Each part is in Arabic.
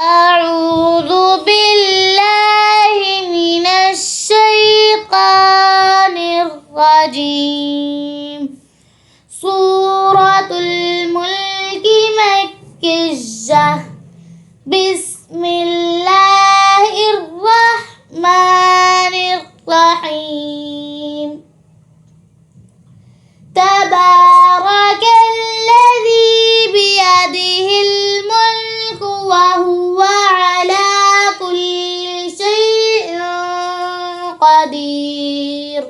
أعوذ بالله من الشيطان الرجيم. سورة الملك مكية. بسم الله الرحمن الرحيم. تبارك الذي بيده الملك وهو على كل شيء قدير.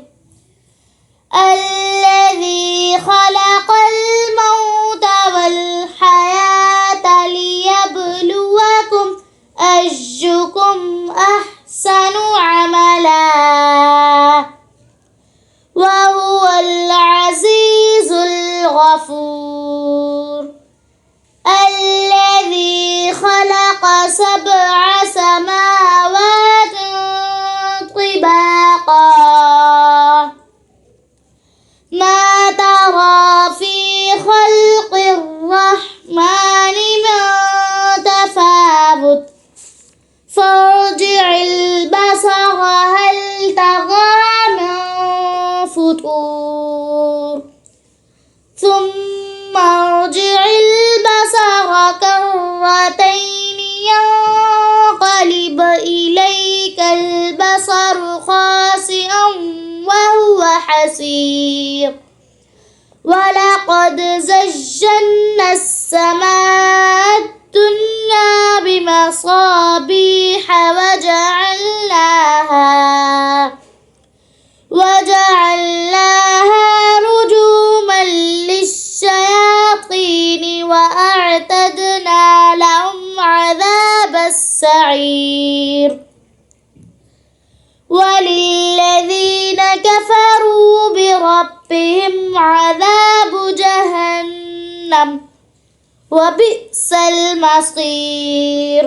الذي خلق الموت والحياة ليبلوكم أيكم أحسن عملا وهو العزيز الغفور. الذي خلق 7 سماوات طباقا ما ترى في خلق الرحمن من تفاوت فارجع البصر هل ترى من فطور ثم ارجع البصر كرتين ينقلب إليك البصر خاسئا وهو حسير. ولقد زينا السماء الدنيا بمصابيح وجعلناها رجوما للشياطين وأعتدنا لهم عذاب السعير. وللذين كفروا بربهم عذاب جهنم وبئس المصير.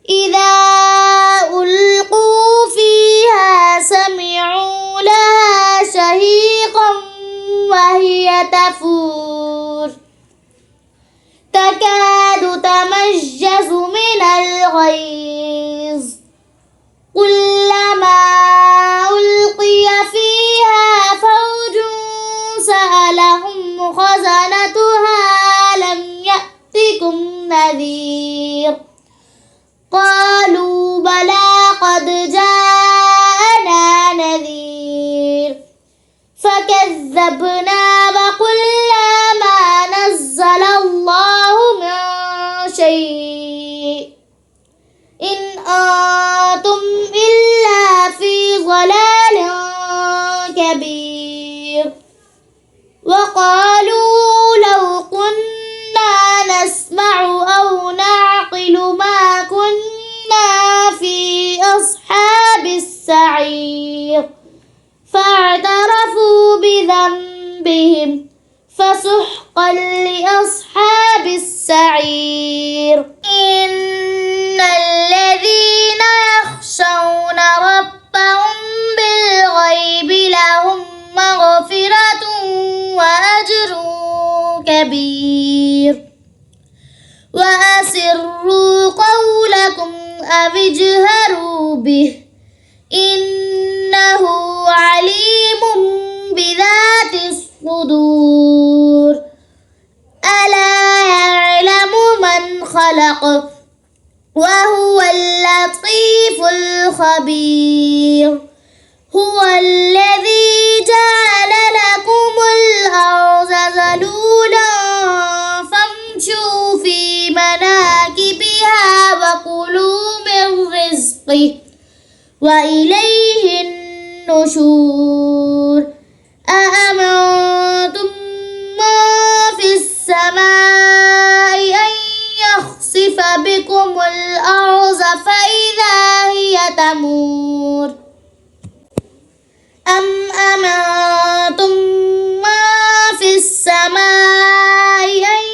إذا ألقوا فيها سمعوا لها شهيقا وهي تفور تكاد تميز من الغيظ. كلما ألقي فيها فوج سألهم خزنتها ألم يأتكم نذير. قالوا بلى قد جاءنا نذير فكذبنا وقلنا ما نزل الله من شيء إن أنتم إلا في ضلال كبير. وقالوا لو كنا نسمع أو نعقل ما كنا في أصحاب السعير فاعترفوا بذنبهم فسحقا لأصحاب السعير. إن الذين يخشون ربهم بالغيب لهم مغفرة وأجر كبير. وأسروا قولكم أو اجهروا به إنه عليم بذات الصدور. ألا يعلم من خلق وهو اللطيف الخبير. هو الذي جعل لكم الأرض ذلولا فامشوا في مناكبها وكلوا من رزقه وإليه النشور. أأمنتم ما في السماء أن يخسف بكم الأرض فإذا هي تمور أم أمنتم ما في السماء أن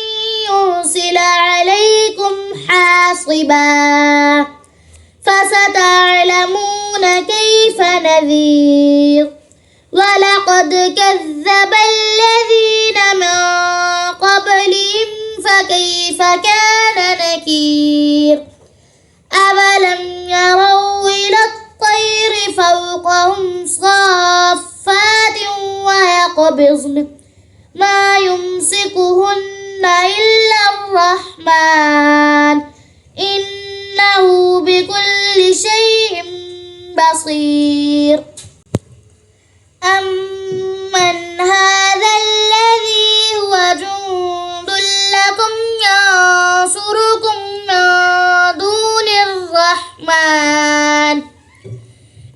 يرسل عليكم حاصبا فستعلمون كيف نذير. ولقد كذب الذين من قبلهم فكيف كان نكير. بإذنه ما يمسكهن إلا الرحمن إنه بكل شيء بصير أمن هذا الذي هو جند لكم ينصركم من دون الرحمن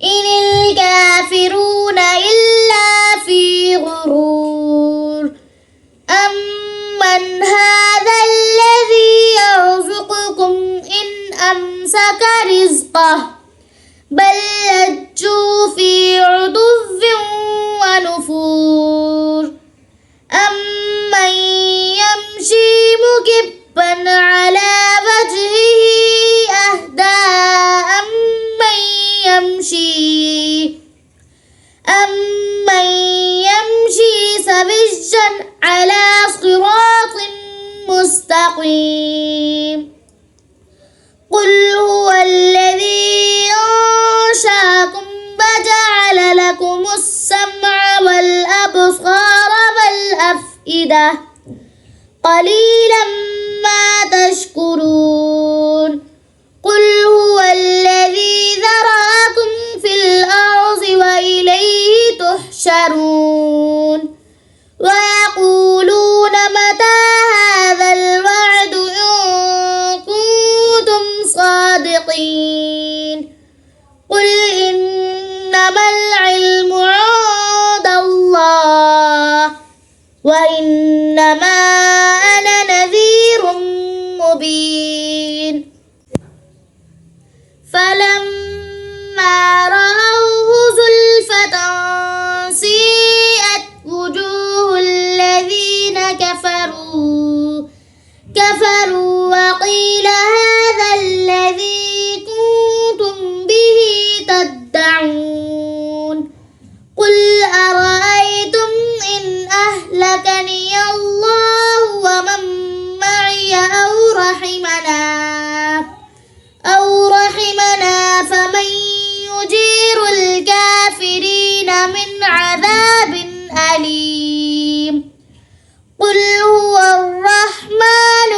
إن الكافرون إلا في غرور أمن هذا الذي يرزقكم إن أمسك رزقه بل لجوا في عتو ونفور أمن يمشي مكبا على وجهه أهدى أمن يمشي سويا على صراط مستقيم قل هو الذي أنشأكم وجعل لكم السمع والأبصار والأفئدة قليلا ما تشكرون قل هو الذي ذرأكم في الأرض وإليه تحشرون ويقولون متى هذا الوعد إن كنتم صادقين قل إنما العلم عند الله وإنما أنا نذير مبين فلما رأوه زلفة سيئت وجوه الذين كفروا وقيل هذا الذي كنتم به تدعون قل أرأيتم إن أهلكني الله ومن معي أو رحمنا فمن يجير الكافرين من عذاب أليم قل هو الرحمن